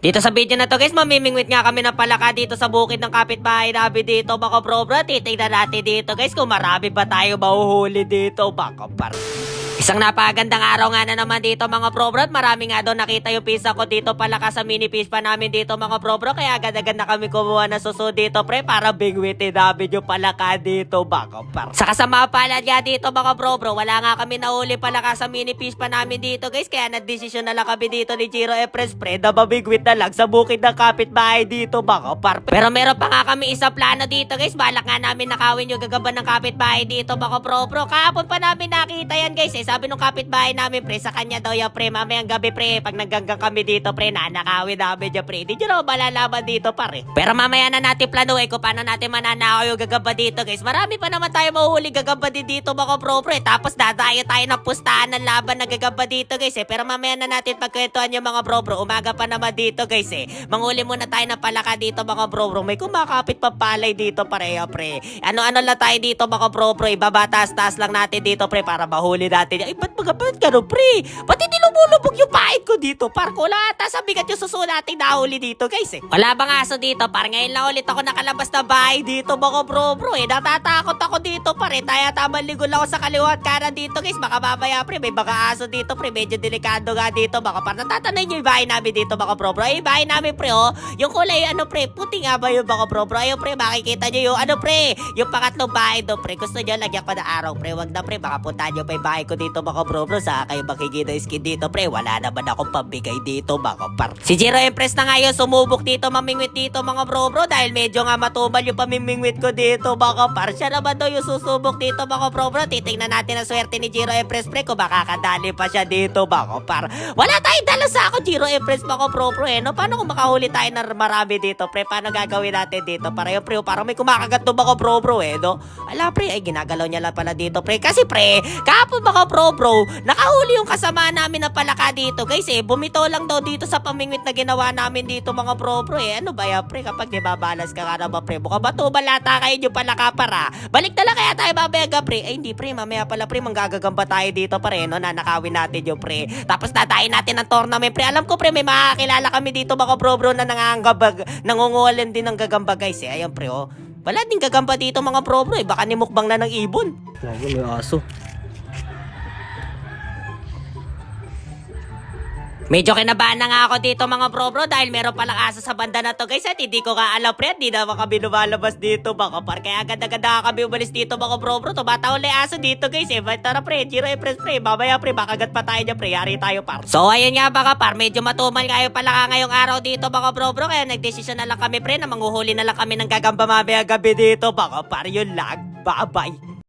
Dito sa video na to guys, mamimingwit nga kami ng palaka dito sa bukid ng kapitbahay namin dito mga bro. Titignan natin dito guys kung marami ba tayo mahuhuli dito mga par. Isang napagandang araw nga na naman dito mga bro. Marami nga doon nakita yung pisa ko dito palaka sa mini fish pa namin dito mga bro. Kaya agad-agad na kami kumuha ng suso dito pre para bingwitin namin yung palaka dito mga par. Sa kasama pala nga dito mga bro, wala nga kami nahuli palaka sa mini fish pa namin dito guys. Kaya nagdesisyon na lang kami dito ni Jiro Efres pre na mabingwit na lang sa bukid ng kapitbahay dito mga par. Pero meron pa nga kami isang plano dito guys. Balak nga namin nakawin yung gagaban ng kapitbahay dito mga bro. Kahapon pa namin nakita yan guys. Sabi nung kapitbahay namin pre, sa kanya daw yung pre, mamayang gabi pre, pag nagganggang kami dito pre, nanakawin namin yung pre. Hindi nyo na malalaman dito pare. Pero mamaya na natin planuhin kung paano natin mananakaw yung gagamba dito guys. Marami pa naman tayo mahuhuli gagamba dito mga bro pre. Tapos dadayo tayo ng pustahan ng laban ng gagamba dito guys Pero mamaya na natin pagkwentuhan yung mga bro. Umaga pa naman dito guys Manghuli muna tayo ng palaka dito mga bro. May kumakapit pa palay dito pareha pre. Ano-ano lang tayo dito mga bro. Ibabataas-taas lang natin dito pre para mahuli natin. Ay ba't magabat ka no pre? Ba't hindi lumulubog yung pahit ko dito? Parko lang ata sa bigat yung suso nating nahuli dito guys Wala bang aso dito? Par ngayon lang ulit ako nakalabas na bahay dito mga bro. Natatakot ako dito pare. Tamang ligo lang ako sa kaliwa at kanan dito guys. Baka mamaya pre may mga aso dito pre. Medyo delikado nga dito mga par. Natatanay nyo yung bahay namin dito mga bro. Ay bahay namin pre yung kulay ano pre. Puti nga ba yung mga bro? Ayun pre makikita nyo yung ano pre. Yung pangatlong bahay do pre. Gusto nyo lagyan pa na araw pre. Wag na pre. Baka puntahan nyo pa yung bahay ko dito mga bro. Sa kayo makikita yung skin dito pre. Wala naman akong pambigay dito mga par. Si Jiro Empress na ngayon sumubok dito mamingwit dito mga bro. Dahil medyo nga matumal yung pamimingwit ko dito mga par. Siya naman daw yung susubok dito mga bro. Titingnan natin ang swerte ni Jiro Empress pre kung makakadali pa siya dito mga par. Wala tayong dala sa ako Jiro Empress mga bro no? Paano kung makahuli tayo na marami dito pre? Paano gagawin natin dito? Para yung pre parang may kumakagat to mga bro no? Ala pre ay ginagalaw niya lang pala dito pre. Kasi pre kahapon mga bro nakahuli yung kasama namin na palaka dito guys Bumito lang daw dito sa pamingwit na ginawa namin dito mga bro Ano ba yan pre? Kapag nababalas ka nga naman pre, mukha ba to balata kayo yung palaka para? Balik na lang kaya tayo mamaya pre. Ay hindi pre, mamaya pala pre manggagagamba tayo dito pare no? Nanakawin natin yung pre. Tapos dadayin natin ang tournament pre. Alam ko pre may makakilala kami dito mga bro na nangungulan din ng gagamba guys Ayan pre wala din gagamba dito mga bro Baka nimukbang na ng ibon. Lagi may aso. Medyo kinabahan na nga ako dito mga bro dahil meron palang aso sa banda na to guys at hindi ko nga alam pre, hindi naman kami lumalabas dito mga par. Kaya agad-agad na kami umalis dito mga bro Tumatawal na aso dito guys Tara pre, Jiro Efres pre, mamaya pre, makagat pa tayo niya pre, yari tayo par. So ayun nga mga par, medyo matumal kayo pala ngayong araw dito mga bro Kaya nagdesisyon na lang kami pre na manghuhuli na lang kami ng gagamba mamaya gabi dito mga par. Yun lang, bye bye.